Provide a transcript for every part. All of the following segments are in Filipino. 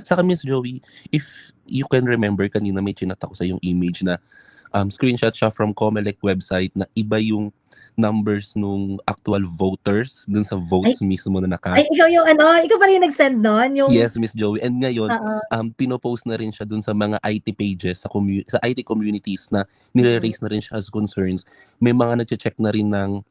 Saka Miss Joey, if you can remember kanina may chinat ako sa yung image na screenshot siya from Comelec website na iba yung numbers nung actual voters dun sa Ay, votes mismo na ay nakast. ikaw yung ano, ikaw pa rin yung nag-send nun? Yung, Yes, Miss Joey. And ngayon, oo. pinopost na rin siya dun sa mga IT pages, sa IT communities na nire-raise na rin siya as concerns. May mga nagche-check na rin ng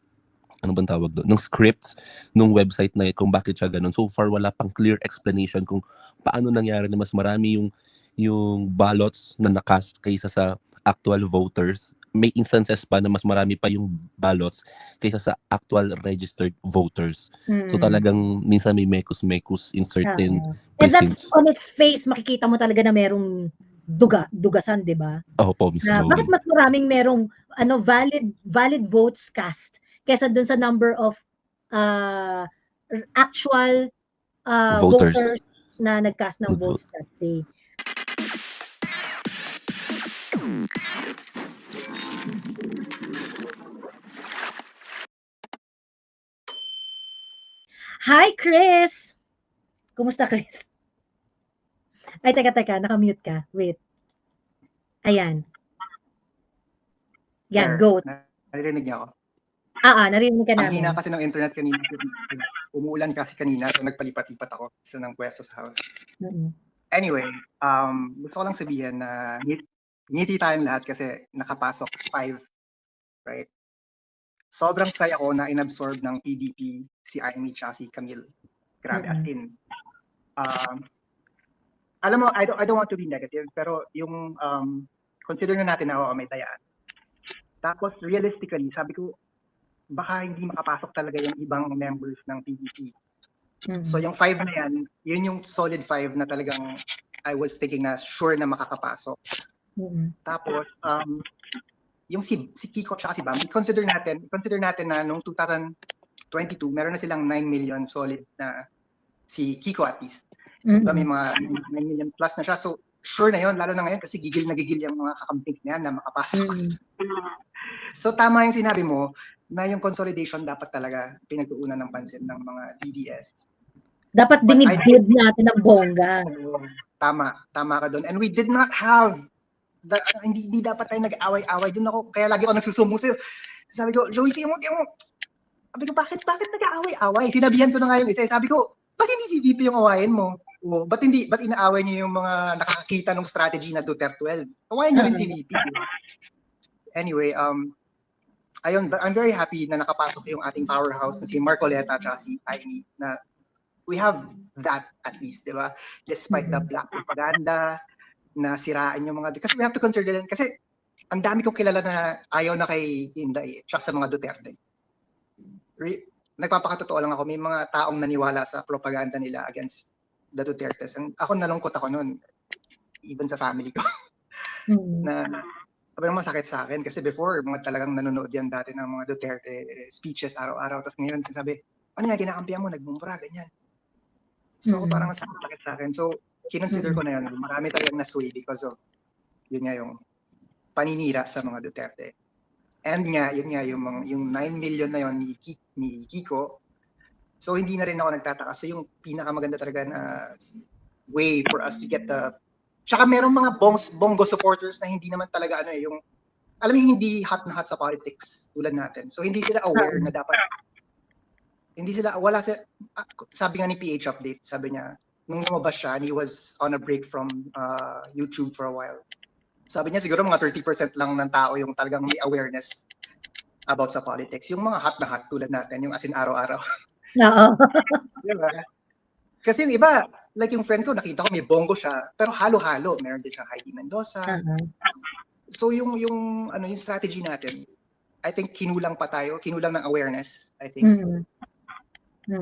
ano bang tawag doon, ng scripts nung website na kung bakit siya ganun. So far, wala pang clear explanation kung paano nangyari na mas marami yung ballots na nakast kaysa sa actual voters. May instances pa na mas marami pa yung ballots kaysa sa actual registered voters. So talagang minsan may mekus-mekus in certain And that's precincts. on its face, makikita mo talaga na merong dugasan, di ba? Oo po, Miss Na bakit Joey. mas maraming merong valid votes cast kaysa dun sa number of actual Voters. voters na nag-cast ng votes that day. Hi, Chris! Kumusta, Chris? Ay, teka, naka-mute ka. Wait. Ayan. Yan, go. Narinig niya ako? Narinig ka Ang namin. hina kasi ng internet kanina. Umuulan kasi kanina, so nagpalipat-lipat ako sa ng pwesto sa house. Anyway, gusto ko lang sabihin na ngiti tayong lahat kasi nakapasok 5, right? Sobrang saya ko na inabsorb ng PDP si Amy at si Camille. Grabe, as in. Alam mo, I don't want to be negative, pero yung consider na natin na may dayaan. Tapos realistically, sabi ko, baka hindi makapasok talaga yung ibang members ng PDP. So yung 5 na yan, yun yung solid 5 na talagang I was thinking na sure na makakapasok. Tapos, yung si Kiko at si Bam, consider natin na nung 2022, meron na silang 9 million solid na si Kiko at least. Diba, may mga 9 million plus na siya. So, sure na yun, lalo na ngayon kasi gigil na gigil yung mga kakamping niya na makapasok. So, tama yung sinabi mo na yung consolidation dapat talaga pinag-uunan ng pansin ng mga DDS. Dapat dinidid natin ang bongga. Tama ka doon. And we did not have hindi dapat tayo nag-away-away. Doon ako, kaya lagi ako nagsusumbong sa'yo. Sabi ko, Joey, tingnan mo. Sabi ko, bakit nag-away-away? Sinabihan ko na nga yung isa. Sabi ko, ba't hindi si VP yung awayin mo? O, ba't inaaway niyo yung mga nakakakita ng strategy na Duterte 12? Awayin niyo rin si VP. Anyway, ayun, but I'm very happy na nakapasok yung ating powerhouse na si Marcoleta at si Amy na we have that at least, di ba? Despite the black propaganda, na siraan yung mga, kasi we have to consider din, kasi ang dami kong kilala na ayaw na kay Inday, just sa mga Duterte. Nagpapakatotoo lang ako, may mga taong naniwala sa propaganda nila against the Dutertes. And ako nalungkot ako noon, even sa family ko. Na masakit sa akin kasi before, mga talagang nanonood yan dati ng mga Duterte speeches araw-araw. Tapos ngayon, sabi, ano yan, kinakampihan mo, nagmumura, ganyan. So parang masakit sa akin. So, kinonsider ko na yun. Marami tayong nasway because of, yun nga yung paninira sa mga Duterte. And nga, yun nga, yung 9 million na yun ni Kiko. So, hindi na rin ako nagtataka. So, yung pinakamaganda talaga na way for us to get the... Tsaka merong mga bongo supporters na hindi naman talaga yung... Alam mo, hindi hot na hot sa politics tulad natin. So, hindi sila aware na dapat... Hindi sila, sabi nga ni PH Update, sabi niya, nung lumabas siya, and he was on a break from YouTube for a while. Sabi niya, siguro mga 30% lang ng tao yung talagang may awareness about sa politics. Yung mga hot na hot tulad natin, yung as in araw-araw. Oo. Diba? Kasi yung iba, like yung friend ko, nakita ko may bongo siya, pero halo-halo. Meron din siyang Heidi Mendoza. So yung strategy natin, I think kinulang ng awareness, I think.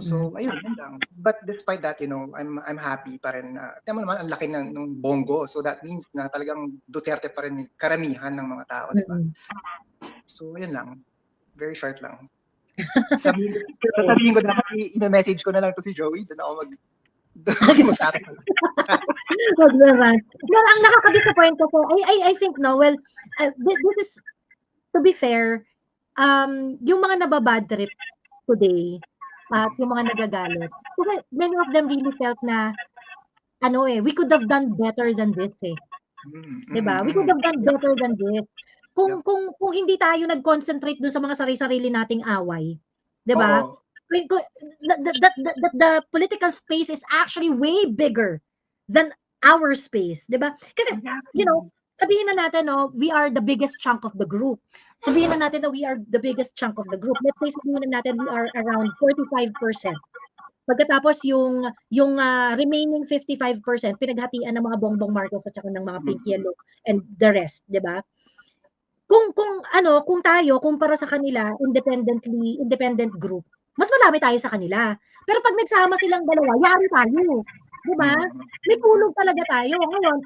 So, ayun, yun lang. But despite that, I'm happy pa rin na, tama naman, ang laki ng bongo. So that means na talagang Duterte pa rin karamihan ng mga tao, diba? So, ayun lang. Very short lang. Sabihin ko dapat, i-message ko na lang to si Joey. Doon ako mag-tackle. Well, ang nakaka-disappoint ko, I think, this is, to be fair, yung mga nababad trip today, at yung mga nagagalit. Kasi many of them really felt na we could have done better than this eh. 'Di ba? We could have done better than this. Kung hindi tayo nag-concentrate dun sa mga sarili-sarili nating away, 'di ba? Oo. The political space is actually way bigger than our space, 'di ba? Kasi sabihin na natin we are the biggest chunk of the group. Sabihin na natin na we are the biggest chunk of the group. Let's say sabihin na natin we are around 45%. Pagkatapos yung remaining 55% pinaghatian ng mga Bongbong Marcos at saka ng mga Pink Yellow and the rest, 'di ba? Kung tayo kumpara sa kanila independent group, mas marami tayo sa kanila. Pero pag nagsama silang dalawa, yari tayo. 'Di ba? May kulog talaga tayo. Ngayon,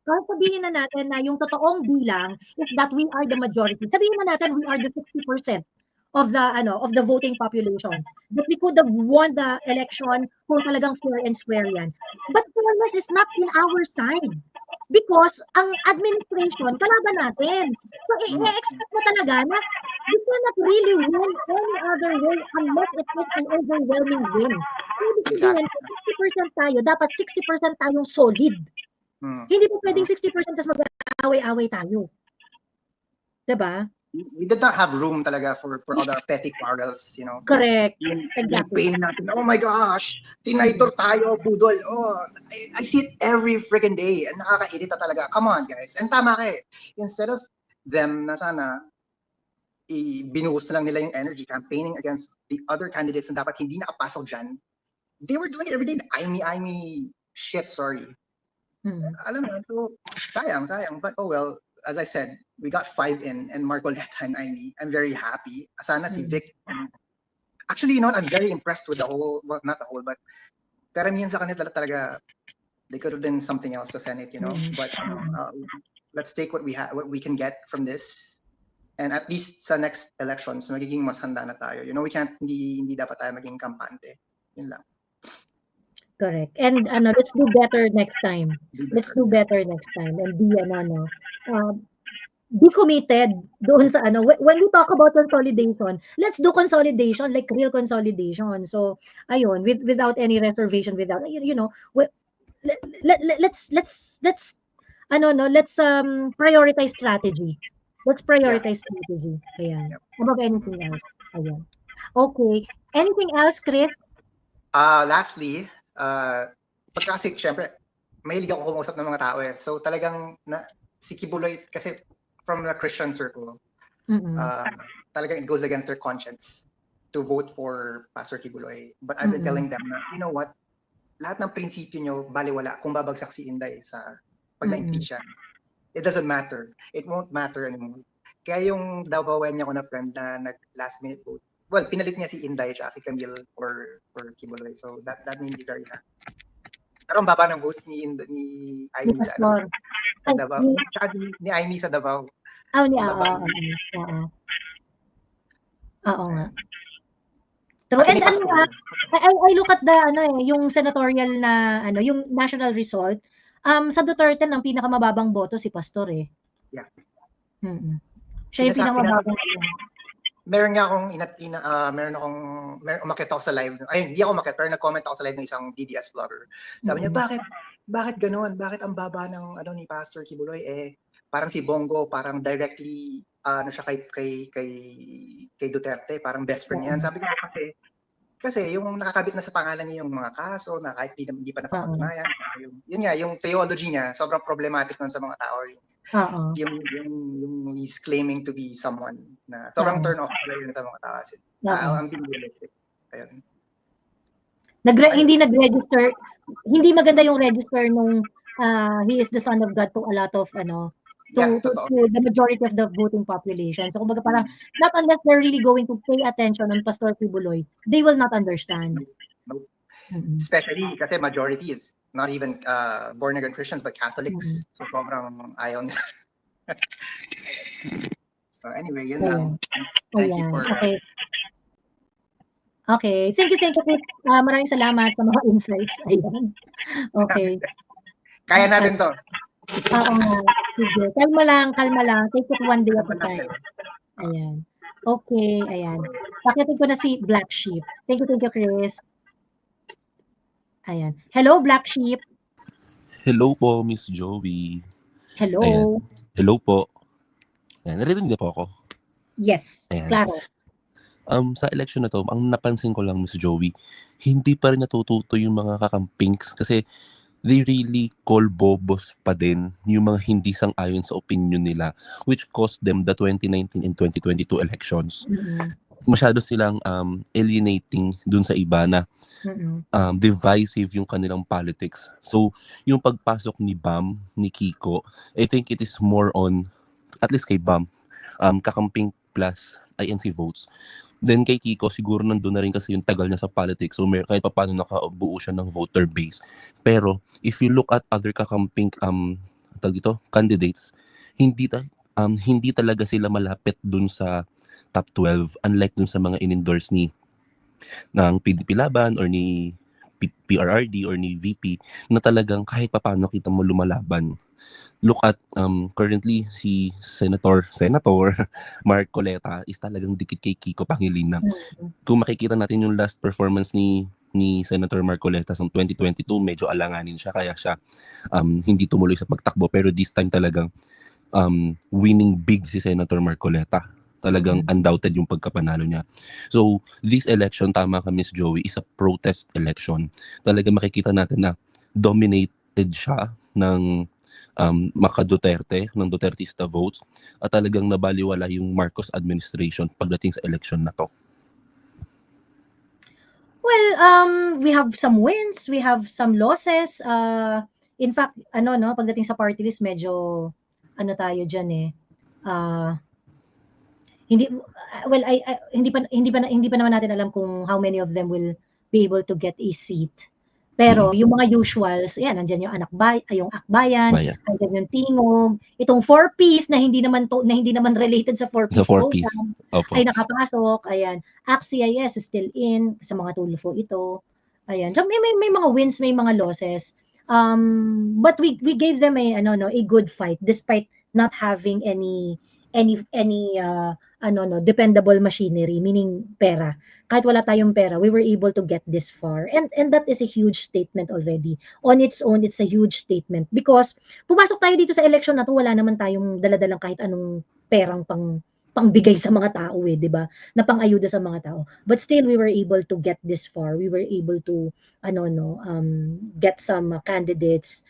sabihin na natin na yung totoong bilang is that we are the majority. Sabihin na natin we are the 60% of the voting population. That we could have won the election kung talagang fair and square yan. But fairness is not in our side. Because ang administration, kalaban natin. So, i-expect mo talaga na you cannot really win any other way unless it is an overwhelming win. Ibig sabihin, 60% tayo, dapat 60% tayong solid. Hindi po pwedeng 60% tas mag-away-away tayo. Diba? We did not have room talaga for all the petty quarrels, Correct. Exactly. Yung pain natin, oh my gosh, tinaydor tayo, budol. Oh, I see it every freaking day. And nakakairita talaga. Come on, guys. And tama ka eh. Instead of them na sana binuhos na lang nila yung energy campaigning against the other candidates na dapat hindi nakapasok dyan, they were doing it every day. I mean, shit, sorry. Alam mo, so sayang. But oh well, as I said, we got 5 in, and Marcoleta and Amy. I'm very happy. Sana si Vic. Actually, I'm very impressed with the whole, well, not the whole, but karamihan sa kanila talaga, they could have been something else sa Senate, But let's take what we can get from this. And at least sa next elections, magiging mas handa na tayo. We can't, hindi dapat tayo maging kampante. Yun lang. Correct. And let's do better next time. Let's do better next time. And be committed doon sa when we talk about consolidation, let's do consolidation, like real consolidation. So ayun, without any reservation, without let's prioritize strategy. Let's prioritize strategy. Ayan. Above anything else. Ayan. Okay. Anything else, Chris? Lastly, pagkasi syempre mahilig ako kumusap ng mga tao eh. So talagang si Kibuloy kasi from the Christian circle, talagang it goes against their conscience to vote for Pastor Kibuloy. But I've been telling them na, you know what, lahat ng prinsipyo nyo baliwala kung babagsak si Inday sa pag na-impeach siya. It doesn't matter. It won't matter anymore. Kaya yung Davaoan niya ko na friend na nag-last minute vote, well, pinalit niya si Inday at si Camille for Kibuloy. So that made me very happy. Pero ang baba ng votes ni Amy sa Davao. Ni Amy sa Davao. Oo nga. True. And I look at the yung senatorial na yung national result, sa Duterte ng pinakamababang boto si Pastor eh. Yeah. Siya yung pinakamababang. Meron umakyat ako sa live. Ay, hindi ako umakyat, pero nag-comment ako sa live ng isang DDS vlogger. Sabi niya, bakit ganoon? Bakit ang baba ng ni Pastor Kibuloy parang si Bongo, parang directly siya kay Duterte, parang best friend niya. Sabi ko kasi yung nakakabit na sa pangalan niya yung mga kaso na kahit hindi pa napapatunayan. Yun nga, yung theology niya, sobrang problematic nun sa mga tao. Yung he's claiming to be someone na sobrang turn off yun sa mga tao. Ang binibigay. Ayun. Hindi nag-register, hindi maganda yung register nung he is the son of God to a lot of to the majority of the voting population. So kumbaga parang not unless they're really going to pay attention on Pastor Kibuloy, they will not understand. Nope. Especially kasi majority is not even born again Christians but Catholics. So sobrang ayaw nila. So anyway, yun lang. Thank you for Okay. Thank you, Chris. Maraming salamat sa mga insights. Ayan. Okay. Kaya natin to. Oo nga. Sige. Kalma lang. Take it one day at a time. Ayan. Okay. Ayan. Pakitin ko na si Black Sheep. Thank you, Chris. Ayan. Hello, Black Sheep. Hello po, Miss Joey. Hello. Ayan. Hello po. Ayan, naririnig niyo po ako? Yes, Ayan. klaro. Sa election na to, ang napansin ko lang, Miss Joey, hindi pa rin natututo yung mga kakampings kasi they really call bobos pa din yung mga hindi sang-ayon sa opinion nila, which cost them the 2019 and 2022 elections. Mm-mm. Masyado silang alienating dun sa iba na Mm-mm. divisive yung kanilang politics. So, yung pagpasok ni Bam, ni Kiko, I think it is more on, at least kay Bam, kakamping plus INC votes. Then kay Kiko, siguro nandun na rin kasi yung tagal niya sa politics. So kahit pa paano nakabuo siya ng voter base. Pero if you look at other kakamping candidates, hindi talaga sila malapit dun sa top 12 unlike dun sa mga in-endorse ng PDP Laban or ni PRRD or ni VP na talagang kahit pa paano kita mo lumalaban. Look at currently si Senator Mark Coleta is talagang dikit kay Kiko Pangilinan. Kung makikita natin yung last performance ni Senator Mark Coleta sa 2022, medyo alanganin siya kaya siya hindi tumuloy sa pagtakbo, pero this time talagang winning big si Senator Mark Coleta. Talagang undoubted yung pagkapanalo niya. So, this election, tama ka Miss Joey, is a protest election. Talagang makikita natin na dominated siya ng Duterte, ng Dutertista votes, at talagang nabaliwala yung Marcos administration pagdating sa election na to. Well, we have some wins, we have some losses. In fact, pagdating sa party list, medyo tayo diyan eh. Hindi pa naman natin alam kung how many of them will be able to get a seat. Pero yung mga usuals, yan, nandiyan yung yung Akbayan, nandiyan yung Tingog, itong 4Ps na hindi naman related sa 4Ps program ay nakapasok. Ayan, ACT-CIS is still in sa mga Tulfo ito. Ayan. So may mga wins, may mga losses. But we gave them a good fight despite not having any dependable machinery, meaning pera. Kahit wala tayong pera, we were able to get this far. And that is a huge statement already. On its own, it's a huge statement because pumasok tayo dito sa election na to, wala naman tayong daladalang kahit anong perang pangbigay sa mga tao di ba? Na pang-ayuda sa mga tao. But still we were able to get this far. We were able to get some candidates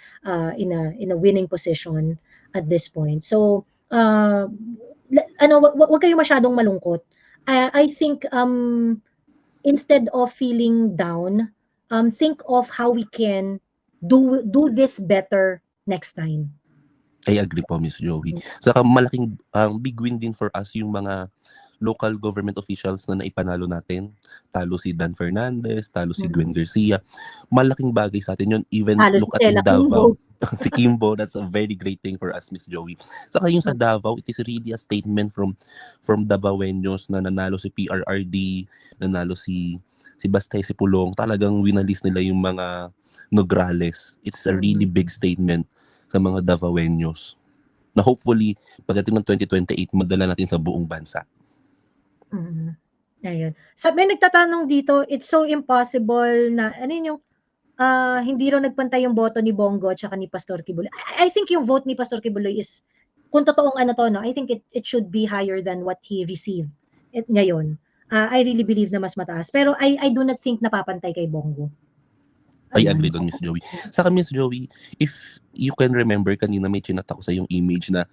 in a winning position at this point. So wag kayo masyadong malungkot. I think instead of feeling down, think of how we can do this better next time. I agree po, Miss Joey. Saka malaking big win din for us yung mga local government officials na naipanalo natin. Talo si Dan Fernandez, talo si Gwen Garcia. Malaking bagay sa atin yun. Even look at in Davao. Si Kimbo, that's a very great thing for us, Miss Joey. Saka yung sa Davao, it is really a statement from Davaoenos na nanalo si PRRD, nanalo si Bastay Sipulong. Talagang winalis nila yung mga Nograles. It's a really big statement sa mga Davaoenos na hopefully pagdating ng 2028 madala natin sa buong bansa. Ayun. May nagtatanong dito, it's so impossible na hindi raw nagpantay yung boto ni Bongo at saka ni Pastor Kibuloy. I think yung vote ni Pastor Kibuloy is, kung totoong I think it should be higher than what he received ngayon. I really believe na mas mataas. Pero I do not think napapantay kay Bongo. I agree doon, Miss Joey. Saka Miss Joey, if you can remember, kanina may chinat ako sa yung image na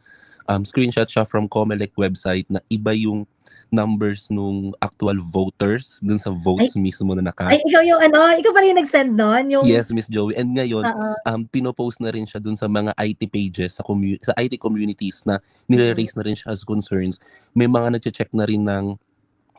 screenshot siya from Comelec website na iba yung numbers nung actual voters dun sa votes mismo na nakast. Ay, ikaw pa rin nag-send nun? Yes, Miss Joey. And ngayon, pinopost na rin siya dun sa mga IT pages, sa IT communities na nire-raise na rin siya as concerns. May mga nag-check na rin ng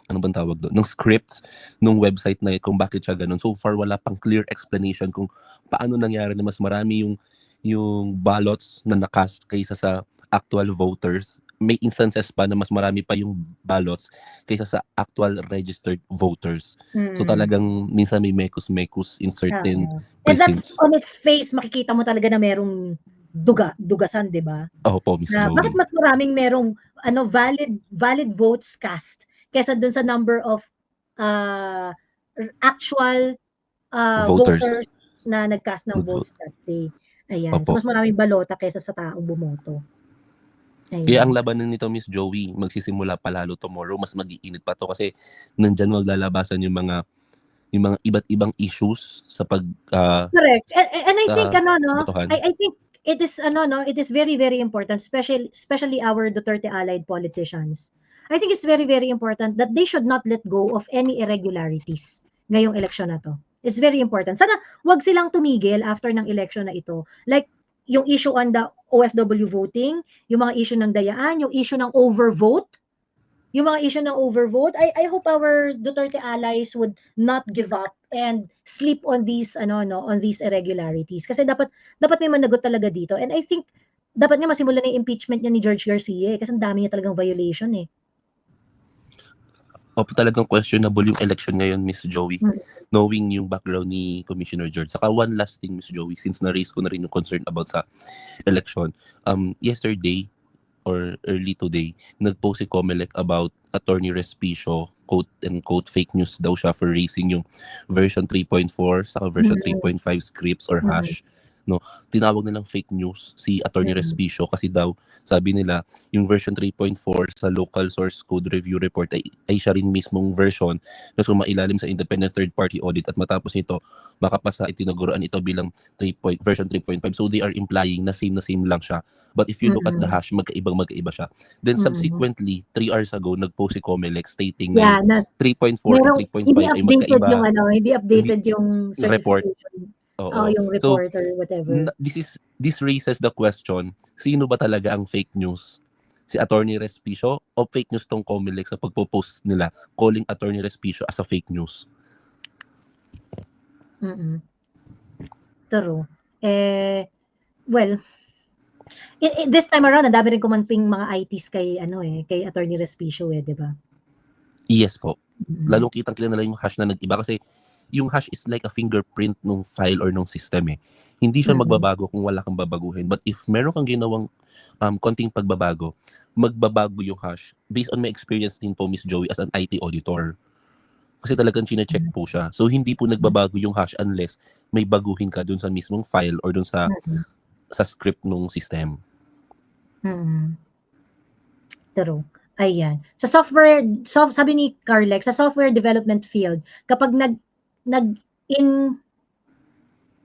ng scripts nung website na kung bakit siya ganun. So far, wala pang clear explanation kung paano nangyari na mas marami yung ballots na nakast kaysa sa actual voters. May instances pa na mas marami pa yung ballots kaysa sa actual registered voters. So talagang minsan may mekus in certain precincts. And that's on its face, makikita mo talaga na merong dugasan, di ba? Po, Miss Joey. Bakit mas maraming merong valid votes cast kaysa dun sa number of actual voters na nag-cast ng votes that day. Ayan. So, Opo. mas maraming balota kaysa sa taong bumoto. Kaya ang Ayan. labanan nito, Miss Joey, magsisimula pa lalo tomorrow, mas mag-iinit pa to kasi nandyan maglalabasan yung mga iba't ibang issues sa Correct. And I think, sa no, botohan. I think it is, no, it is very, very important, especially our Duterte allied politicians. I think it's very, very important that they should not let go of any irregularities ngayong eleksyon na to. It's very important. Sana wag silang tumigil after ng eleksyon na ito. Like, yung issue on the OFW voting, yung mga issue ng dayaan, yung issue ng overvote, I hope our Duterte allies would not give up and sleep on these on these irregularities kasi dapat may managot talaga dito, and I think dapat nga masimulan na yung impeachment niya ni George Garcia kasi ang dami niya talagang violation eh. Opo, talagang questionable yung election ngayon, Miss Joey, knowing yung background ni Commissioner George. Saka one last thing, Miss Joey, since na-raise ko na rin yung concern about sa election. Yesterday or early today, nag-post si Comelec about Attorney Respicio, quote-unquote fake news daw siya for raising yung version 3.4 saka version 3.5 scripts or hash. No, tinawag nilang fake news si Attorney Respicio kasi daw sabi nila yung version 3.4 sa local source code review report ay siya rin mismong version na sumailalim sa independent third party audit at matapos nito makapasa itinaguruan ito bilang version 3.5. So they are implying na same lang siya, but if you look at the hash magkaiba siya. Then subsequently 3 hours ago nagpost si Comelec stating na 3.4 and 3.5 ay magkaiba. Hindi updated yung report. certification. Oo. Yung report or whatever. This raises the question, sino ba talaga ang fake news? Si Attorney Respicio o fake news tong Comelec sa pagpo-post nila calling Attorney Respicio as a fake news? True. Well, this time around, ang dami rin kumanting mga ITs kay Attorney Respicio di ba? Yes po. Lalong kitang-kita nila yung hash na nag-iba kasi yung hash is like a fingerprint nung file or nung system eh. Hindi siya magbabago kung wala kang babaguhin. But if meron kang ginawang konting pagbabago, magbabago yung hash. Based on my experience din po, Miss Joey, as an IT auditor. Kasi talagang chine-check po siya. So hindi po nagbabago yung hash unless may baguhin ka dun sa mismong file or dun sa script nung system. True. Ayan. Sa sabi ni Carlex, sa software development field, kapag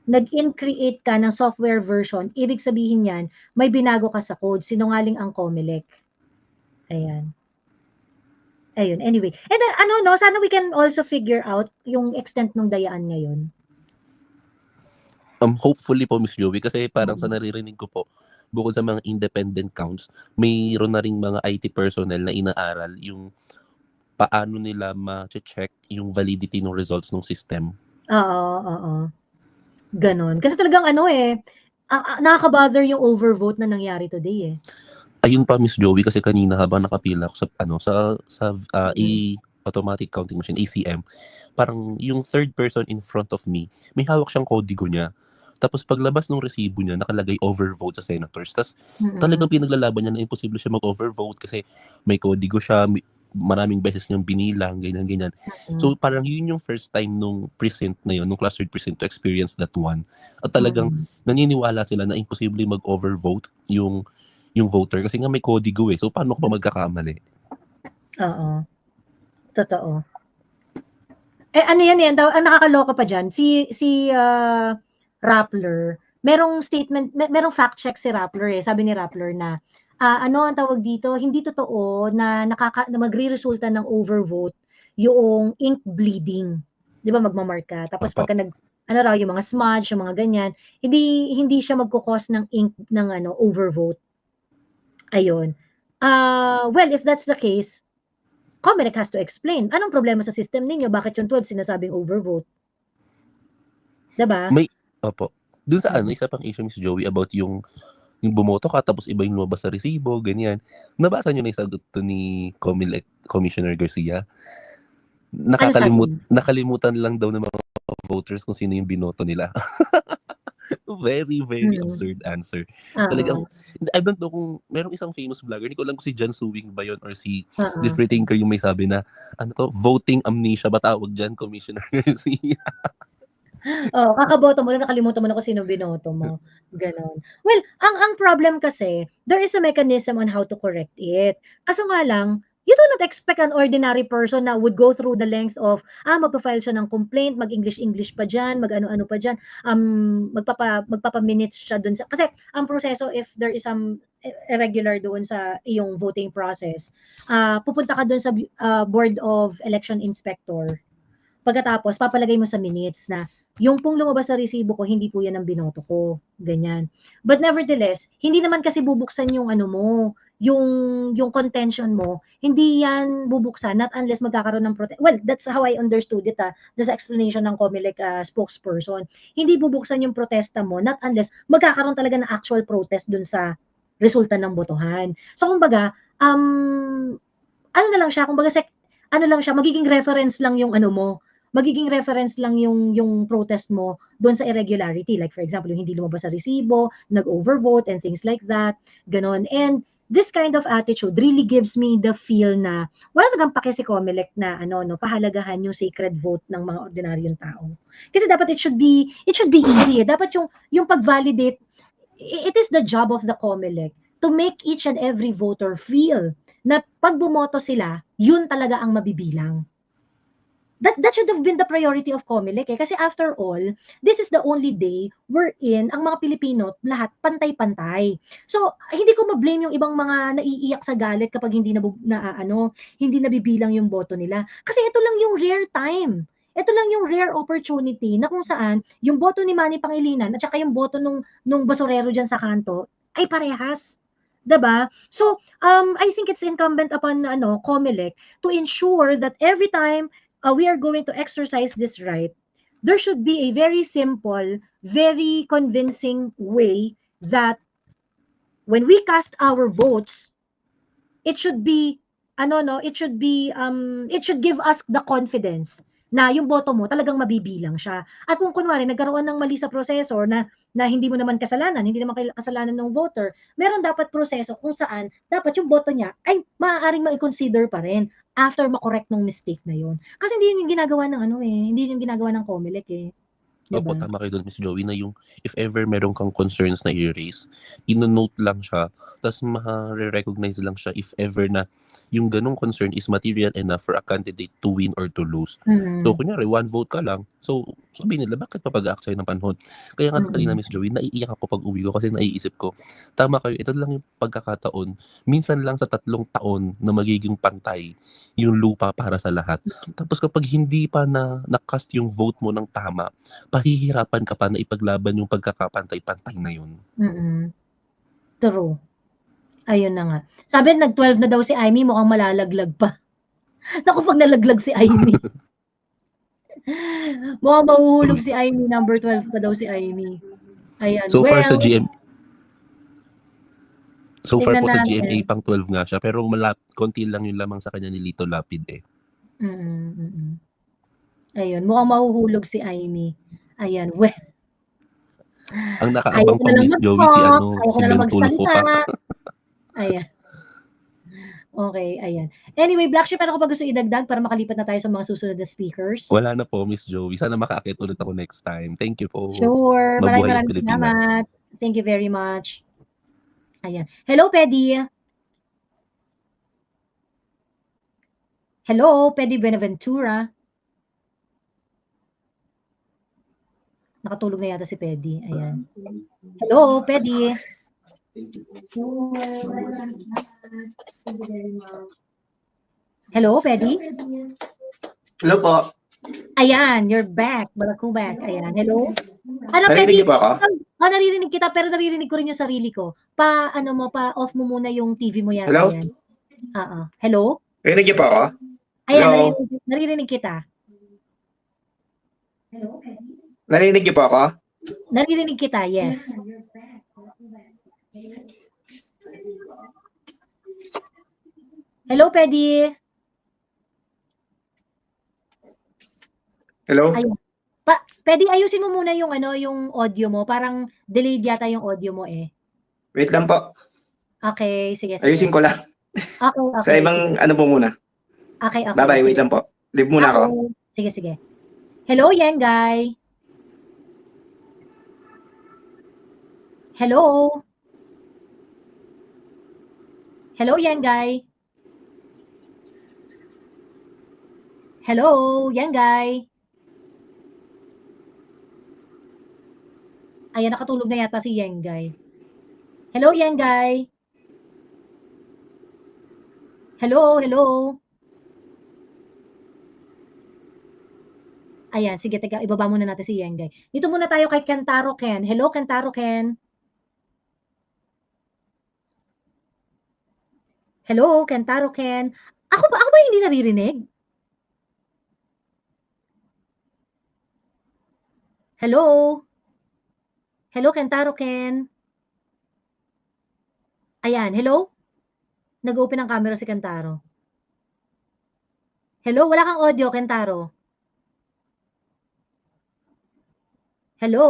nag-in-create ka ng software version, ibig sabihin yan, may binago ka sa code, sinungaling ang Comelec. Ayan. Anyway. And sana we can also figure out yung extent ng dayaan ngayon. Hopefully po, Miss Joey, kasi parang sa naririnig ko po, bukod sa mga independent counts, mayroon na ring mga IT personnel na inaaral yung paano nila ma-check yung validity ng results ng system. Oo. Ganon. Kasi talagang nakaka-bother yung overvote na nangyari today eh. Ayun pa, Miss Joey, kasi kanina habang nakapila ako sa automatic counting machine, ACM, parang yung third person in front of me, may hawak siyang kodigo niya. Tapos paglabas ng resibo niya, nakalagay overvote sa senators. Tapos talagang pinaglalaban niya na imposible siya mag-overvote kasi may kodigo siya, maraming beses niyang binilang, ganyan. So parang yun yung first time nung precinct na yun, nung clustered precinct to experience that one. At talagang naniniwala sila na imposible mag-overvote yung voter kasi nga may kodigo eh. So paano ko pa magkakamali? Oo. Totoo. Ano yan daw, ang nakakaloka pa dyan, si Rappler, merong statement, merong fact check si Rappler eh. Sabi ni Rappler na ang tawag dito, hindi totoo na magre-resulta ng overvote yung ink bleeding. 'Di ba magma-mark ka? Tapos pagka yung mga smudge, yung mga ganyan, hindi siya magko-cause ng ink ng overvote. Ayun. Well, if that's the case, Comelec has to explain. Anong problema sa system ninyo? Bakit yung 12 sinasabing overvote? 'Di ba? Opo. Doon sa isa pang issue, Miss Joey, about yung bumoto ka tapos iba yung lumabas sa resibo, ganyan. Nabasa niyo na yung sagot ni Comelec Commissioner Garcia? Nakalimutan lang daw ng mga voters kung sino yung binoto nila. Very, very absurd answer. Talagang, I don't know kung merong isang famous vlogger, hindi ko lang kung si John Suwing ba yun or si Jeffrey Tinker yung may sabi na, voting amnesia ba tawag dyan, Commissioner Garcia? Oh, kakaboto mo na, nakalimutan mo na kung sino binoto mo, gano'n. Well, ang problem kasi, there is a mechanism on how to correct it. Kaso nga lang, you do not expect an ordinary person na would go through the lengths of, magfa-file siya ng complaint, mag-English pa diyan, mag-ano-ano pa diyan, magpapa-minutes siya dun sa kasi ang proseso if there is some irregular doon sa iyong voting process, pupunta ka dun sa Board of Election Inspector. Pagkatapos papalagay mo sa minutes na yung pong lumabas sa resibo ko, hindi po yan ang binoto ko, ganyan. But nevertheless, hindi naman kasi bubuksan yung ano mo, yung contention mo, hindi yan bubuksan not unless magkakaroon ng protest. Well, that's how I understood it, doon sa explanation ng COMELEC spokesperson. Hindi bubuksan yung protesta mo not unless magkakaroon talaga ng actual protest dun sa resulta ng botohan. So kumbaga, ano na lang siya, kumbaga ano lang siya, magiging reference lang yung ano mo, magiging reference lang yung protest mo doon sa irregularity. Like for example, yung hindi lumabas sa resibo, nag-overvote and things like that, ganon. And this kind of attitude really gives me the feel na wala talagang pake si COMELEC na pahalagahan yung sacred vote ng mga ordinaryong tao. Kasi dapat it should be easy. Dapat yung pag-validate, it is the job of the COMELEC to make each and every voter feel na pag bumoto sila, yun talaga ang mabibilang. That should have been the priority of COMELEC kasi after all, this is the only day wherein ang mga Pilipino lahat pantay-pantay. So, hindi ko ma-blame yung ibang mga naiiyak sa galit kapag hindi nabibilang yung boto nila. Kasi ito lang yung rare time. Ito lang yung rare opportunity na kung saan yung boto ni Manny Pangilinan at saka yung boto nung basurero dyan sa kanto ay parehas. Diba? So, I think it's incumbent upon COMELEC to ensure that every time we are going to exercise this right, there should be a very simple, very convincing way that when we cast our votes, it should be, it should give us the confidence na yung boto mo talagang mabibilang siya. At kung kunwari nagkaroon ng mali sa proseso na hindi mo naman kasalanan, hindi naman kasalanan ng voter, meron dapat proseso kung saan dapat yung boto niya ay maaaring ma-consider pa rin after makorek ng mistake na yun. Kasi hindi yun yung ginagawa ng hindi yun yung ginagawa ng COMELEC eh. Opo, Diba? tama kayo doon, Miss Joey, na yung if ever meron kang concerns na i-raise, ino-note lang siya, tapos ma-recognize lang siya if ever na yung ganong concern is material enough for a candidate to win or to lose. So, kunyari, 1 vote ka lang. So, sabihin nila, bakit papag-aksay ng panahon? Kaya nga kanina, Miss Joey, naiiyak ako pag uwi ko kasi naiisip ko, tama kayo, ito lang yung pagkakataon. Minsan lang sa 3 taon na magiging pantay yung lupa para sa lahat. Tapos kapag hindi pa na-cast yung vote mo ng tama, pahihirapan ka pa na ipaglaban yung pagkakapantay-pantay na yun. True. Ayun na nga. Sabi, nag-12 na daw si Aimee, mukhang malalaglag pa. Naku, pag nalaglag si Aimee. Mukhang mahuhulog si Aimee, number 12 pa daw si Aimee. Ayan. So far sa GMA, tingnan po sa natin. GMA pang 12 nga siya, pero konti lang yung lamang sa kanya ni Lito Lapid eh. Ayun, mukhang mahuhulog si Aimee. Ayan, well. Ang nakaabang pa, Miss Joey, si Ben Tulfo pa. Ayan. Okay, ayan. Anyway, Black Sheep, ano ka pa gusto idagdag para makalipat na tayo sa mga susunod na speakers? Wala na po, Miss Joey. Sana makaakit ulit ako next time. Thank you po. Sure. Mabuhay ang Maraming Pilipinas. salamat. Thank you very much. Ayan. Hello, Pedi. Hello, Pedi Benaventura. Nakatulog na yata si Pedi. Ayan. Hello, Pedi. Hello, Pedi? Hello po. Ayan, you're back. Welcome back. Ayan, hello. Ano, Narinig niyo po ako? Naririnig kita, pero naririnig ko rin yung sarili ko. Pa-off mo muna yung TV mo yan. Hello? Ayan. Hello? Narinig niyo po ako? Ayan, Hello? naririnig kita. Narinig niyo po ako? Naririnig kita, yes. Hello, Pedi. Hello? Ayun. Pedi, ayusin mo muna yung yung audio mo. Parang delayed yata yung audio mo eh. Wait lang po. Okay, sige. Ayusin ko lang. Okay. Sa ibang po muna. Okay. Bye-bye, wait lang po. Leave muna ako. Sige. Hello, Yengay. Hello? Hello, Yengay? Hello, Yengay? Ayan, nakatulog na yata si Yengay. Hello, Yengay? Hello, hello? Ayan, sige, teka, ibaba muna natin si Yengay. Dito muna tayo kay Kentaro Ken. Hello, Kentaro Ken. Hello, Kentaro Ken. Ako ba hindi naririnig? Hello? Hello, Kentaro Ken. Ayan, hello? Nag-open ang camera si Kentaro. Hello, wala kang audio, Kentaro. Hello?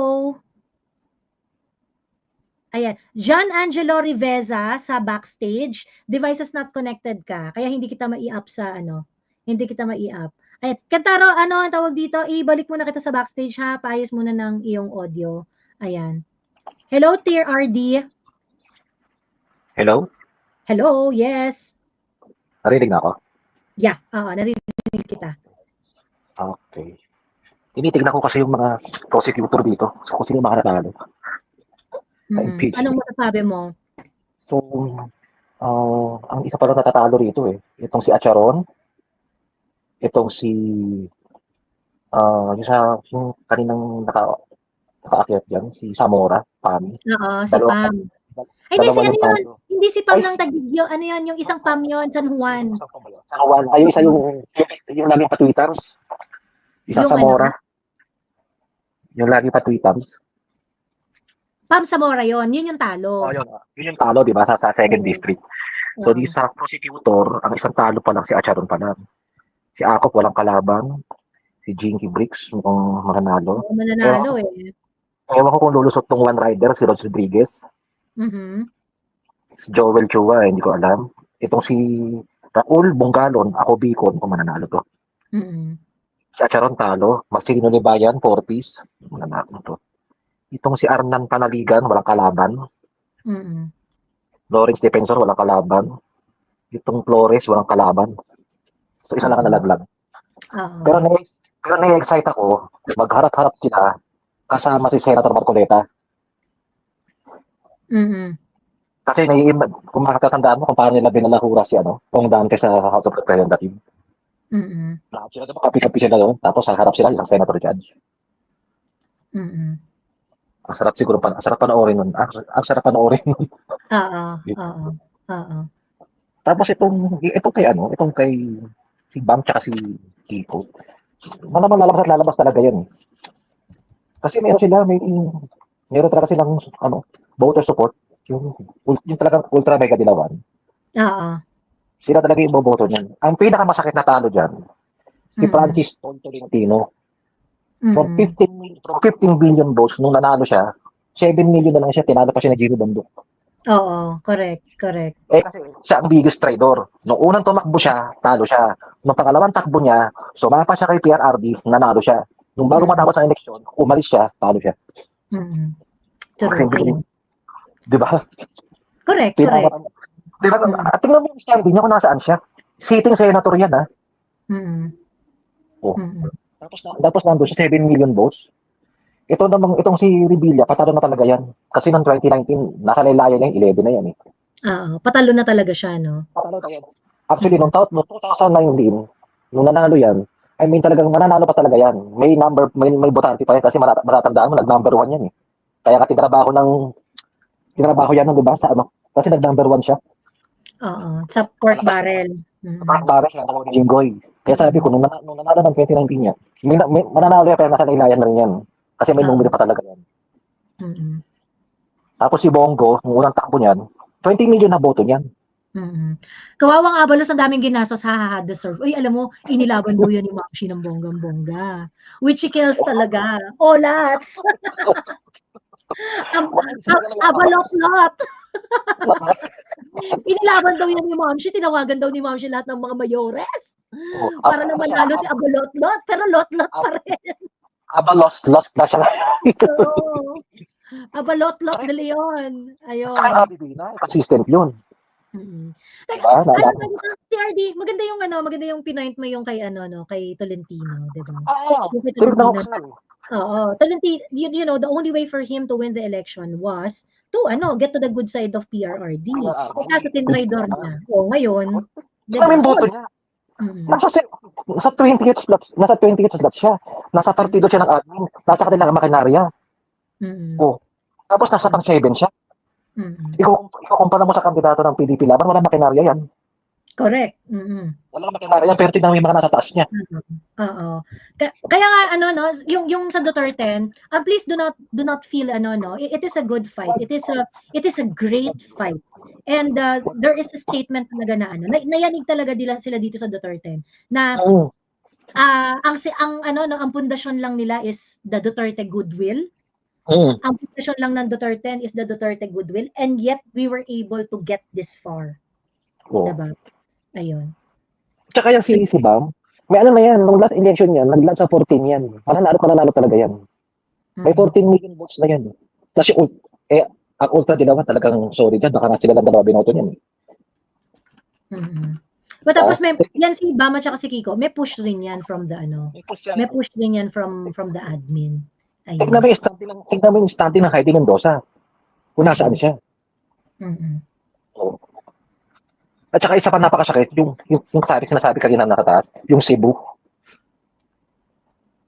Ayan, John Angelo Riveza sa backstage, devices not connected ka, kaya hindi kita mai-up sa hindi kita mai-up. Ayan, Kentaro, ano ang tawag dito? Ibalik muna kita sa backstage ha, paayos muna ng iyong audio. Ayan. Hello, Tier RD. Hello? Hello, yes. Narinig na ako? Yeah, narinig kita. Okay. Tinitignan ko kasi yung mga prosecutor dito. So, kung sino yung mga nanalo. Sa impeachment. Anong masasabi mo? So, ang isa pa lang natatalo rito eh. Itong si Acharon. Itong si yung kaninang nakaakyat dyan, si Zamora, Pam. Oo, si Pam. Ay, hindi si Pam ng Tagigyo. Ano yan, yung isang Pam yun, San Juan. San Juan. Ay, isa yung laging pa-tweeters. Isang Yung Zamora. Yung laging pa-tweeters. Pam Zamora yun yung talo. Oh, yun yung talo, di ba, sa second district. So, di sa prosecutor, ang isang talo pa lang, si Acharon pa lang. Si Akop, walang kalaban. Si Jinky Bricks, mukhang mananalo. Mananalo Ewan ko kung lulusot tong one rider, si Rod Rodriguez. Si Joel Chua, hindi ko alam. Itong si Raul Bonggalon, ako Bicon, kung mananalo to. Si Acharon talo. Marcelino Libayan, Fortis, mananalo to. Itong si Arnan Panaligan, walang kalaban. Lawrence Defensor, walang kalaban. Itong Flores, walang kalaban. So, isa lang ang nalaglag. Pero na-excite ako, magharap-harap sila kasama si Senator Marcoleta. Kasi kung makakatandaan mo kung paano nila binalahura si Pong Dante sa House of Representatives. Lahat sila diba, kapi-kapi sila doon, tapos sa harap sila isang senator judge. Ang sarap siguro ang sarap panoorin nun. Ang sarap panoorin nun. Oo. Tapos itong kay si Bam tsaka si Kiko. Malamang lalabas talaga yan. Kasi meron talaga silang voter support. Yung talagang ultra mega dilawan. Sila talaga yung boboto niyan. Ang pinakamasakit na talo dyan, si Francis Tolentino. From 15 billion votes, nung nanalo siya, 7 million na lang siya, tinalo pa siya na Gino Bandok. Oo, correct. Kasi siya ang biggest traitor. Nung unang tumakbo siya, talo siya. Nung pangalawang takbo niya, sumapa siya kay PRRD, nanalo siya. Nung bago matapos ang eleksyon, umalis siya, talo siya. True. Di ba? Correct. Di ba? Tingnan mo yung standing niya kung nasaan siya. Sitting senator yan, ha? Tapos nandun siya 7 million votes. Itong si Revilla, patalo na talaga yan. Kasi noong 2019, nasa laylayan niya, 11 na yan eh. Patalo na talaga siya, no? Patalo na yan. Actually, noong 2019, nung nanalo yan, talagang mananalo pa talaga yan. May botante pa yan kasi matatandaan mo, nag-number 1 yan eh. Kaya ka tinrabaho yan, di ba? Kasi nag-number 1 siya. Oo, sa pork barrel. Sa pork barrel, siya tawag ni Jinggoy. Kaya sabi ko, nung nanalo ng 2019 niya, mananalo yan, pero nasa laylayan na rin yan. Kasi may numero pa talaga yan. Tapos si Bongo, nung unang takbo niyan, 20 million na boto niyan. Kawawang Abalos, ang daming ginastos, deserve. Uy, alam mo, inilaban daw yan ni Mamshi ng bonggang-bongga. Which kills talaga. Lats! Abalot-lot! Inilaban daw yan ni Mamshi, tinawagan daw ni Mamshi lahat ng mga mayores. Para naman lalo si Abalot-lot, pero lot-lot pa rin. Lost na siya. Abalot-lot de Leon. Ayun. Saka yung Abby Bina, consistent yun. Mm. Diba? Maganda yung maganda yung pinoint mo yung kay kay Tolentino, 'di ba? Oo, Yung kay tinignan ko Tolentino. kasi. Oo, Tolentino, you know, the only way for him to win the election was to get to the good side of PRRD. Kaso tinraidor niya. O ngayon, 'di Saan ba? yung boto niya? Mm. Nasa 28 slots siya. Nasa partido siya ng admin. Nasa kanilang makinarya. Mm. Oh. Tapos nasa pang 7 siya. Mm. Ikukumpara mo sa kandidato ng PDP Laban, wala makinarya yan. Correct. Mm. Wala makinarya, pero tignan mo yung mga nasa taas niya. Oo. Kaya nga yung sa Duterte, please do not feel it is a good fight. It is a great fight. And there is a statement talaga na nayanig talaga sila dito sa Duterte na ang pundasyon lang nila is the Duterte goodwill. Ang pundasyon lang ng Duterte is the Duterte goodwill, and yet we were able to get this far. Diba? Ayun. Tsaka yung si Bam, may na yan, nung last election yan, nag-land sa 14 yan. Mananalo talaga yan. May 14 million votes na yan. Kasi ang ultra dilawan talagang sorry dyan, baka nga sila lang dalawa binoto niyan. But tapos yan si Bam at saka si Kiko, may push rin yan from the may push rin yan from the admin. Ayun. Tingnan mo yung standing ng Heidi Mendoza. Kung nasaan siya. At saka isa pa napakasakit, yung sinasabi kanina nakataas, yung Cebu.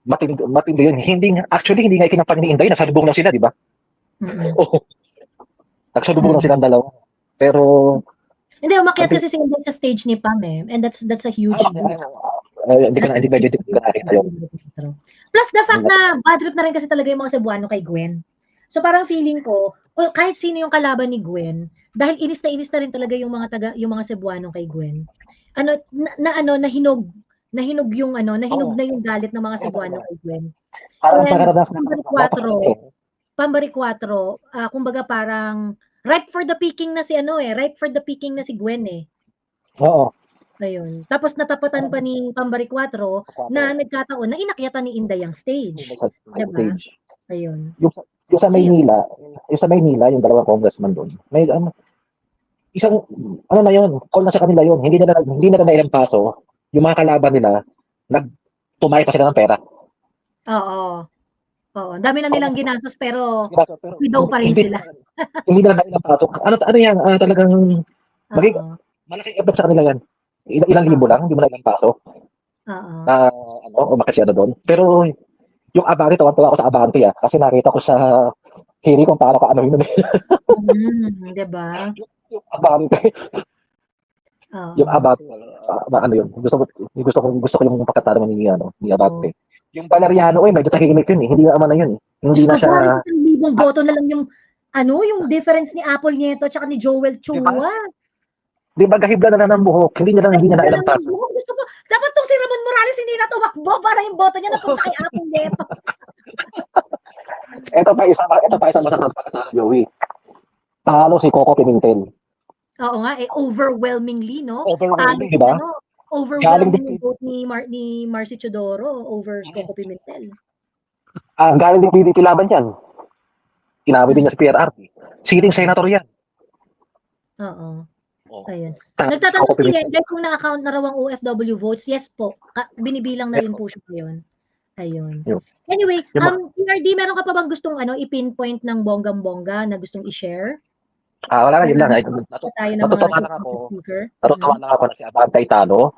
Matindi yun. Hindi nga ikinapang ni Inday, nasalubong lang sila, di ba? Nagsalubong lang silang dalawa. Pero hindi, umakyat kasi si Inday sa stage ni Pam and that's a huge hindi ko nakita yun. Plus the fact na bad trip na rin kasi talaga yung mga Cebuano kay Gwen. So parang feeling ko, kahit sino yung kalaban ni Gwen, dahil inis na rin talaga yung mga Cebuano kay Gwen. Nahinog yung nahinog na yung galit ng mga Cebuano kay Gwen. Pambari 4, kumbaga parang ripe for the picking na si Gwen eh. Oo. Ayun. Tapos natapatan pa ni Pambari 4 na nagkataon na inakyatan ni Inday ang stage. Diba? Ayun. Yung sa Maynila, yung dalawang congressman doon, may isang na yun, call na sa kanila yun. Hindi na ilang paso, yung mga kalaban nila, nagtumay pa sila ng pera. Oo. Dami na nilang ginastos pero widow pa rin sila. Hindi na ilang paso. Ano yan, talagang malaking effect sa kanila yan. Ilang libo lang, hindi mo na ilang paso. Na umakit siya doon. Pero yung Abante, tuwa ako sa Abante kasi nakita ko sa hearing kung paano ka yun. Diba? Yung Abante. Yung Abante, yun. Gusto ko yung pagkatalo ni Abante. Yung Valeriano, medyo tahimik yun eh. Hindi na yun eh. Hindi na siya... 1,000 boto na lang yung difference ni Apple Nieto at ni Joel Chua. Di ba gahibla na ng buhok? Hindi na ilang paso. Gusto ko, dapat tong si Ramon Morales hindi na tumakbo para yung boto niya napunta kay Apple Nieto. Ito pa isa masarap pagkatalo, Joey. Talo si Coco Pimentel. Oo nga, overwhelmingly, no? Overwhelming, di ba? Overwhelming vote ni Marcy Chodoro over Coco Pimentel. Galing din PDP Laban yan. Inawi din niya sa PRRD. Sitting senator yan. Oo. Ayun. Nagtatanong si Yenday kung na-account na raw ang OFW votes. Yes po. Binibilang na rin po siya ngayon. Ayun. Anyway, PRD, meron ka pa bang gustong i-pinpoint ng bonggang-bongga na gustong i-share? Wala na, yun lang. Natutuwa lang ako na si Abante Italo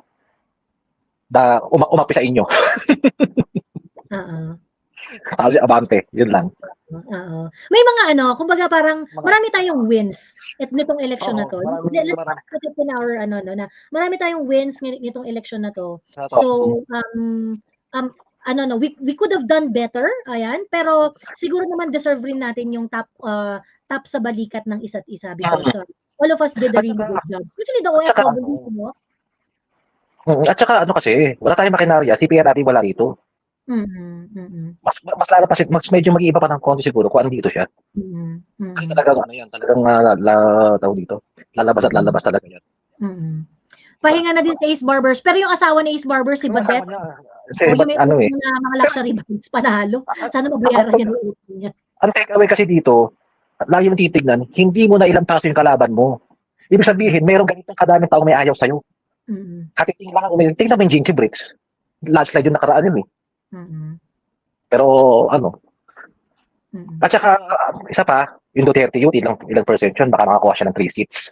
na umapi sa inyo. Si Abante, yun lang. May mga kumbaga parang marami tayong wins nitong election na to. Let's put it in our na marami tayong wins nitong election na to. So we could have done better, ayan, pero siguro naman deserve rin natin yung top sa balikat ng isa't isa because all of us did a really good job. Especially the OFW, no? At saka kasi, wala tayong makinarya, si PRRD wala rito. Mas lalo pa, mas medyo mag-iiba pa ng konti siguro kung andito siya. Kasi talagang tawag dito. Lalabas talaga yan. Pahinga na din sa Ace Barbers. Pero yung asawa ni Ace Barbers, si Badette, yung may mga luxury bags panalo. Sana mabayaran niya ng utang niya. Ang takeaway kasi dito, lagi mo titignan, hindi mo na ilang paso yung kalaban mo. Ibig sabihin, mayroong ganitong kadaming taong may ayaw sa'yo. Mm. Katiting lang ako, tingnan mo yung Jinky Bricks. Landslide yung nakaraan yun eh. Mm. Pero ano, Mm. at saka isa pa, yung Duterte yun, ilang percent yun, baka makakuha siya ng 3 seats.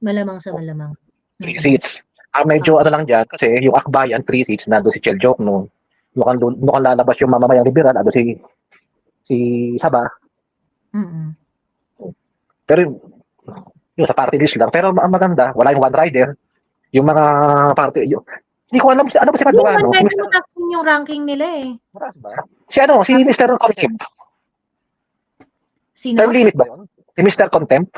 Malamang sa malamang. 3 seats. Medyo ano lang dyan, kasi yung Akbayan, 3 seats, nando si Chel Jokno. Mukhang lalabas yung mamamayang liberal, ando si Saba. Mm. Pero yung sa party list lang. Pero ang maganda, wala yung one rider. Yung mga party, hindi ko alam ano ba si Paduano. Hindi naman mataas yung ranking nila eh. Mataas ba? Si ano, si Mr. Contempt. Sino? Term limit ba yun? Si Mr. Contempt?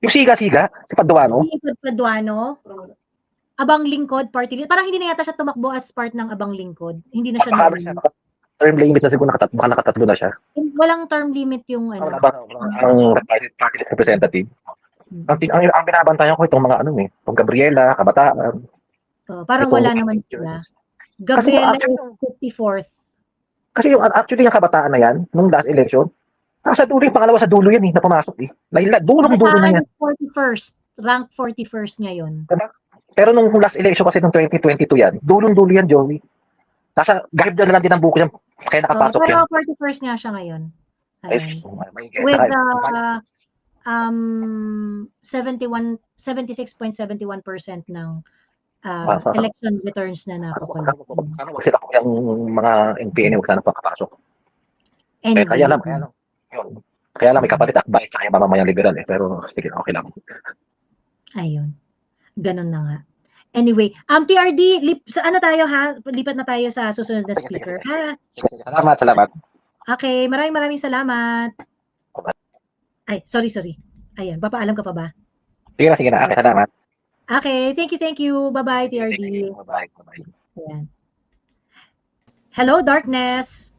Yung siga-siga, si Paduano. Si Paduano. Abang Lingkod party list. Parang hindi na yata siya tumakbo as part ng Abang Lingkod. Hindi na siya Term limit na siguro, baka nakatatlo na siya. Walang term limit yung Wala ano. ba ang party list representative? Ang binabantayan ko itong mga ano eh, itong Gabriela, Kabataan. Parang itong wala naman sila. Kasi Gabriela actually, is 54th. Kasi actually yung Kabataan na yan, nung last election, nasa dulo yung pangalawa sa dulo yan eh, na pumasok eh. Dulong-dulo na yan. 41st. Rank 41st ngayon. Pero nung last election kasi nung 2022 yan, dulong-dulo yan, Joey. Nasa gahib na lang din ang buko yan, kaya nakapasok yan. Pero 41st nga siya ngayon. Ay, With 76.71% ng election returns na nakukulit. Wag sila po yung mga NPN, wag sana pakapasok. Anyway. Kaya lang may kapalit Akbay at yung mamamayang liberal eh. Pero sige, okay lang. Ayun. Ganun na nga. Anyway, TRD, lipat na tayo sa susunod na speaker. Ha? Salamat. Okay, maraming salamat. Ay, sorry. Ayan, papaalam ka pa ba? Sige na. Okay, salamat. Okay, thank you. Bye-bye, TRD. Bye-bye. Ayan. Hello, Darkness.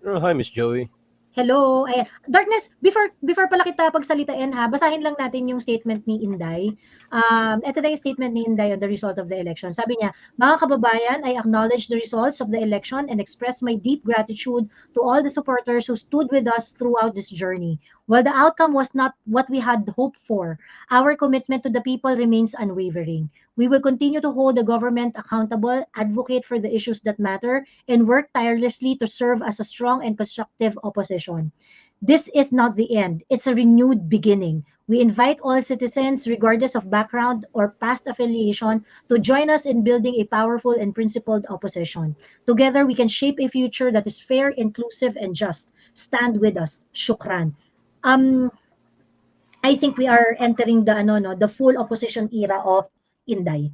Oh, hi, Miss Joey. Hello. Ayan. Darkness, before pala kita pagsalitain ha, basahin lang natin yung statement ni Inday. Ito na yung statement ni Inday on the result of the election. Sabi niya, mga kababayan, I acknowledge the results of the election and express my deep gratitude to all the supporters who stood with us throughout this journey. While the outcome was not what we had hoped for, our commitment to the people remains unwavering. We will continue to hold the government accountable, advocate for the issues that matter, and work tirelessly to serve as a strong and constructive opposition. This is not the end. It's a renewed beginning. We invite all citizens, regardless of background or past affiliation, to join us in building a powerful and principled opposition. Together, we can shape a future that is fair, inclusive, and just. Stand with us. Shukran. I think we are entering the full opposition era of Inday.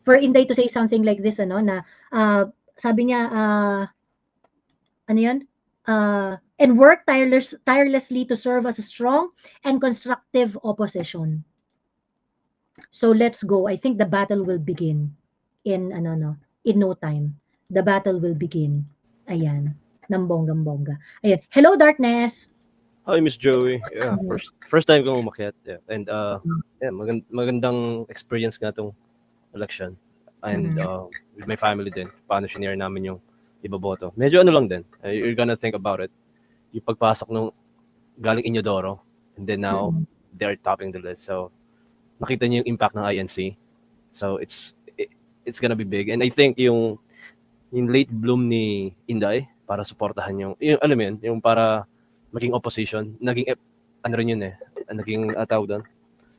For Inday to say something like this, sabi niya, and work tirelessly to serve as a strong and constructive opposition. So let's go. I think the battle will begin in no time. The battle will begin. Ayan, ng bonggang-bongga. Ayan. Hello, Darkness. Hi, Miss Joey. Yeah, first time kong umakyat. Yeah. And magandang experience nga tong election. And with my family din, paano shinare namin yung ibaboto. Medyo lang din. You're gonna think about it. Yung pagpasok nung galing Inodoro, and then now they're topping the list. So makita niyo yung impact ng INC. So it's gonna be big. And I think yung late bloom ni Inday para suportahan yung alam mo yun, yung para maging opposition, naging naging tawag doon.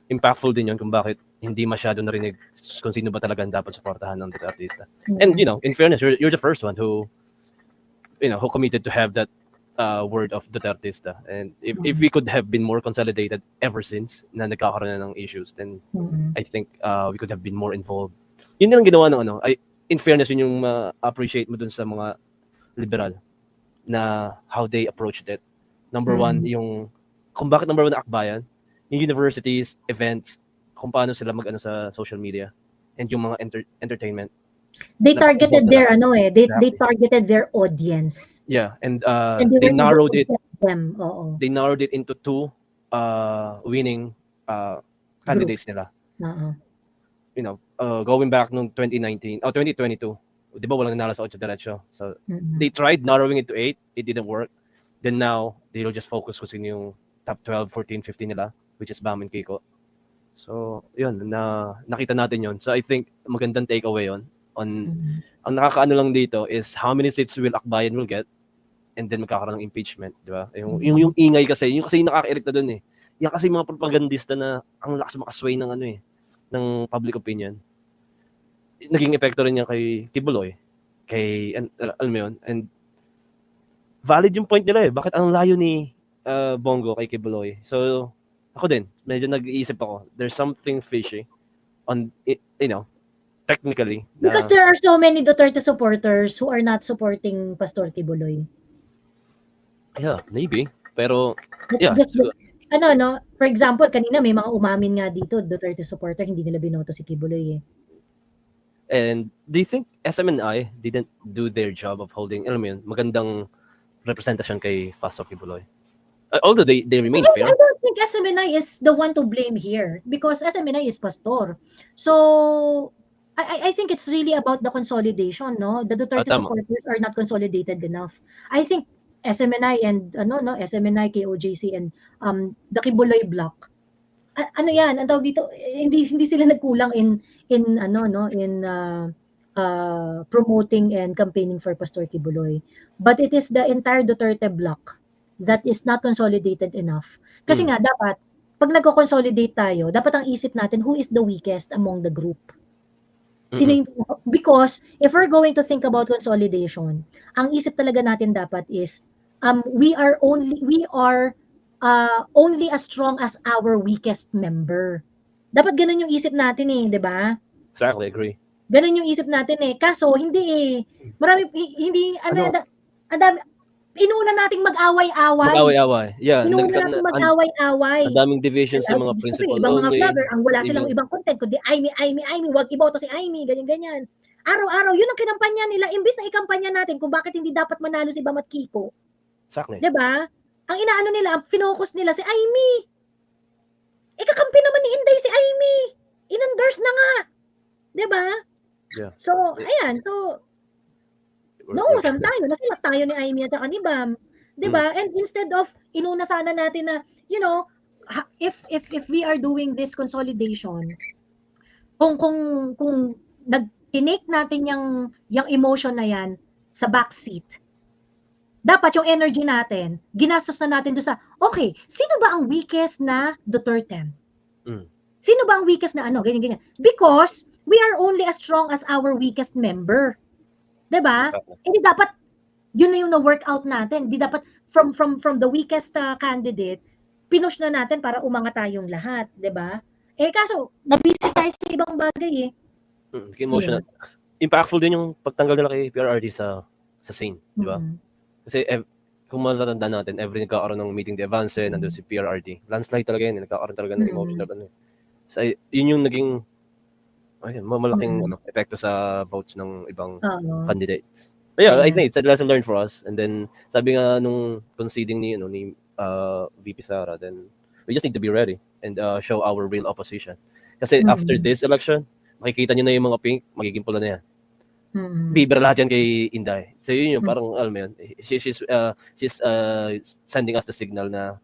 Impactful din yun kung bakit hindi masyado narinig kung sino ba talaga dapat suportahan ng artista. And in fairness, you're the first one who committed to have that word of Dutertista. And if we could have been more consolidated ever since na nagkakaroon na ng issues, then I think we could have been more involved. Yun yung ginawa ng in fairness, yun yung appreciate mo dun sa mga liberal na how they approached it. Number one, yung kung bakit number one na Akbayan, yung universities, events, kung paano sila sa social media, and yung mga entertainment. They targeted their they targeted their audience. Yeah, and they narrowed it. They narrowed it into two winning candidates nila. Going back nung 2019, 2022, Di ba walang nanalo sa 8 diretso? So, Mm-mm. they tried narrowing it to 8. It didn't work. Then now, they'll just focus kung sino yung top 12, 14, 15 nila, which is Bam and Kiko. So, yun, nakita natin yun. So, I think magandang takeaway yun. Mm-mm. Ang nakakaano lang dito is how many seats will Akbayan will get and then magkakaroon ng impeachment, di ba? Yung ingay kasi, yung nakaka-irita dun eh. Yan kasi mga propagandista na ang lakas makasway ng ng public opinion. Naging epekto rin yan kay Kibuloy. Alam mo yun? And valid yung point nila eh. Bakit ang layo ni Bongo kay Kibuloy? So, ako din, medyo nag-iisip ako. There's something fishy on, technically. Because there are so many Duterte supporters who are not supporting Pastor Kibuloy. Yeah, maybe. Pero, That's just for example, kanina may mga umamin nga dito, Duterte supporter, hindi nila binoto si Kibuloy eh. And do you think SMNI didn't do their job of holding, alam mo yun, magandang representation kay Pastor Kibuloy? Although they remain fair. I don't think SMNI is the one to blame here because SMNI is Pastor. So, I think it's really about the consolidation, no? The Duterte supporters are not consolidated enough. I think SMNI and SMNI, KOJC and the Kibuloy block. Yan, ang tawag dito, hindi sila nagkulang in promoting and campaigning for Pastor Kibuloy. But it is the entire Duterte block that is not consolidated enough. Kasi nga dapat pag nagko-consolidate tayo, dapat ang isip natin who is the weakest among the group. Because if we're going to think about consolidation, ang isip talaga natin dapat is we are only as strong as our weakest member. Dapat ganun yung isip natin eh, 'di ba? Exactly, agree. Ganun yung isip natin eh. Kaso hindi eh. Marami hindi inuna nating mag-away-away. Mag-away-away. Yeah. Inuna nating mag-away-away. Ang daming divisions sa mga principal ibang mga only. vlogger, ang wala silang ibang content kundi Aimee, wag iboto si Aimee, ganyan. Araw-araw, yun ang kinampanya nila. Imbis na ikampanya natin kung bakit hindi dapat manalo si Bam at Kiko. Exactly. 'Di ba? Ang inaano nila, ang finokus nila si Aimee. Ikakampi naman ni Inday si Aimee. In-endorse na nga. 'Di ba? Yeah. So, ayan. So, nauusan tayo. Nasilak tayo ni Aimee at ni Bam. 'Di ba? And instead of inuna sana natin na, if we are doing this consolidation, kung tinake natin yung emotion na yan sa backseat, dapat yung energy natin, ginastos na natin doon sa, okay, sino ba ang weakest na Duterte? Sino ba ang weakest na ganyan. Because we are only as strong as our weakest member. Diba? Hindi dapat, yun na yung na-workout natin. Hindi dapat, from the weakest candidate, pinush na natin para umangat tayong lahat. Diba? Kaso, nabisi tayo sa ibang bagay eh. Emotional. Impactful din yung pagtanggal nila kay PRRD sa scene. Diba? Kasi kung matatandaan natin, every nagkakaroon ng meeting de Avance, nandun si PRRD. Landslide talaga yun, nagkakaroon talaga ng emotional. So, yun yung naging malaking epekto sa votes ng ibang candidates. But yeah, I think it's a lesson learned for us. And then, sabi nga nung conceding ni VP Sara, then we just need to be ready and show our real opposition. Kasi after this election, makikita nyo na yung mga pink, magiging pula na yan. Bibira lahat yan kay Inday. So yun yung parang, alam mo yun, she's sending us the signal na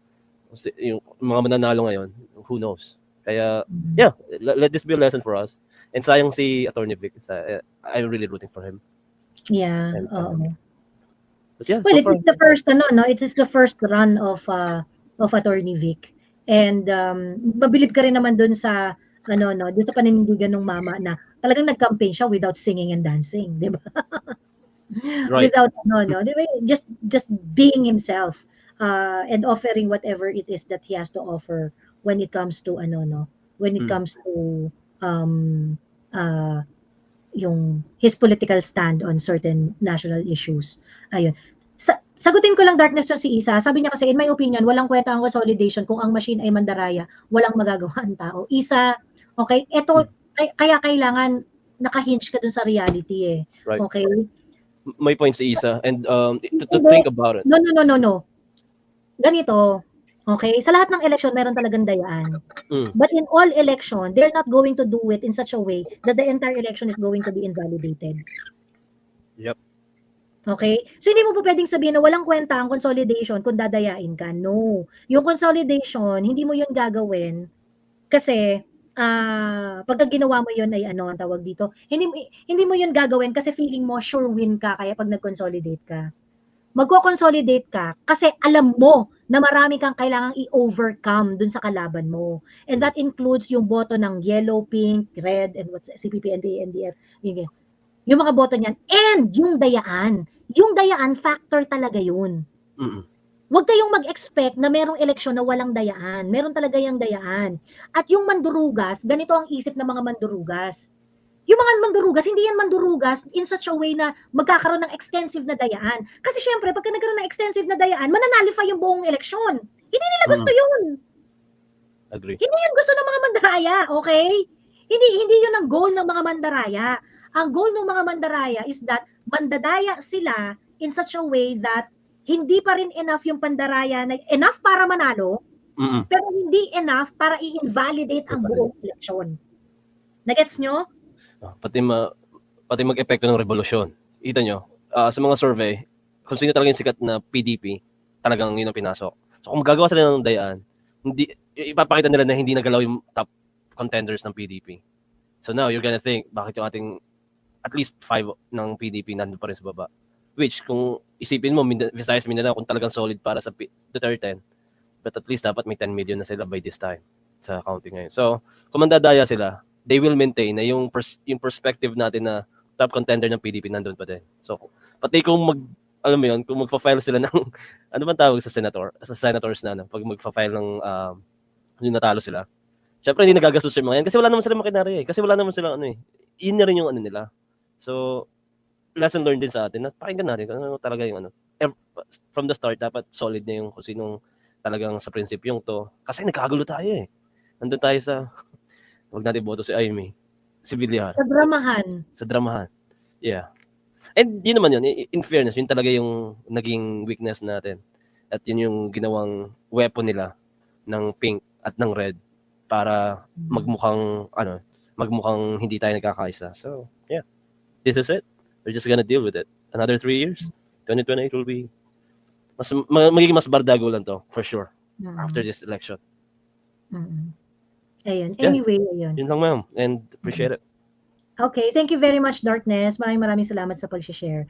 yung mga mananalo ngayon, who knows. Kaya, yeah, let this be a lesson for us. And sayang si Attorney Vic, I'm really rooting for him. Yeah, but yeah, well, so far, it is the first, it is the first run of Attorney Vic. And mabilib ka rin naman dun sa doon sa paninindigan ng mama na talagang nag-campaign siya without singing and dancing, di ba? Right. Without, di ba? Just being himself and offering whatever it is that he has to offer when it comes to, when it comes to yung his political stand on certain national issues. Ayun. Sagutin ko lang Darkness yung si Isa. Sabi niya kasi, in my opinion, walang kwenta ang consolidation kung ang machine ay mandaraya, walang magagawa ang tao. Isa, okay, ito, kaya kailangan nakahinge ka dun sa reality eh. Right. Okay? May point si Isa. And to think about it. No. Ganito, okay, sa lahat ng election, meron talagang dayaan. But in all election, they're not going to do it in such a way that the entire election is going to be invalidated. Yep. Okay? So, hindi mo po pwedeng sabihin na walang kwenta ang consolidation kung dadayain ka. No. Yung consolidation, hindi mo yun gagawin kasi pagka ginawa mo yun ay ano ang tawag dito, hindi mo yun gagawin kasi feeling mo sure win ka kaya pag nag-consolidate ka. Magko-consolidate ka kasi alam mo na marami kang kailangang i-overcome dun sa kalaban mo. And that includes yung boto ng yellow, pink, red, and what's CPP, NDA, NDF, yung mga boto niyan. And yung dayaan. Yung dayaan, factor talaga yun. Mm-mm. Huwag kayong mag-expect na merong eleksyon na walang dayaan. Meron talaga yung dayaan. At yung mandurugas, ganito ang isip ng mga mandurugas. Yung mga mandurugas, hindi yan mandurugas in such a way na magkakaroon ng extensive na dayaan. Kasi syempre, pagka nagkaroon ng extensive na dayaan, mananalify yung buong eleksyon. Hindi nila gusto yun. Agree. Hindi yun gusto ng mga mandaraya, okay? Hindi yun ang goal ng mga mandaraya. Ang goal ng mga mandaraya is that mandadaya sila in such a way that hindi pa rin enough yung pandaraya na enough para manalo, Mm-mm. pero hindi enough para i-invalidate ang buong eleksyon. Nagets nyo? Pati mag-epekto ng revolusyon. Kita nyo, sa mga survey, kung sino talaga yung sikat na PDP, talagang yun ang pinasok. So kung magagawa sila ng dayaan, ipapakita nila na hindi nagalaw yung top contenders ng PDP. So now, you're gonna think, bakit yung ating at least 5 ng PDP nandun pa rin sa baba? Which, kung isipin mo, Visayas Mindanao, kung talagang solid para sa Duterte, but at least dapat may 10 million na sila by this time sa counting ngayon. So, kung mandadaya sila, they will maintain na yung perspective natin na top contender ng PDP nandun pa din. So, pati kung alam mo yun, kung magpa-file sila ng, ano bang tawag sa senators na, pag magpa-file ng, yung natalo sila, syempre hindi nagagastos yung mga yan kasi wala naman sila makinari kasi wala naman sila yun na rin yung ano nila. So, lesson learned din sa atin na pakinggan natin kung ano talaga yung from the start, dapat solid na yung kung sinong talagang sa prinsipyong to. Kasi nagkagulo tayo eh. Nandun tayo sa, wag natin boto si Amy. Si Villar. Sa dramahan. Sa dramahan. Yeah. And yun naman yun, in fairness, yun talaga yung naging weakness natin. At yun yung ginawang weapon nila ng pink at ng red para magmukhang hindi tayo nagkakaisa. So, yeah. This is it. We're just gonna deal with it. Another 3 years, 2028 will be magiging mas bardago lang to, for sure, after this election. Ayun. Yeah. Anyway, ayun. Yun lang, ma'am. And appreciate it. Okay, thank you very much, Darkness. Maraming salamat sa pag-share.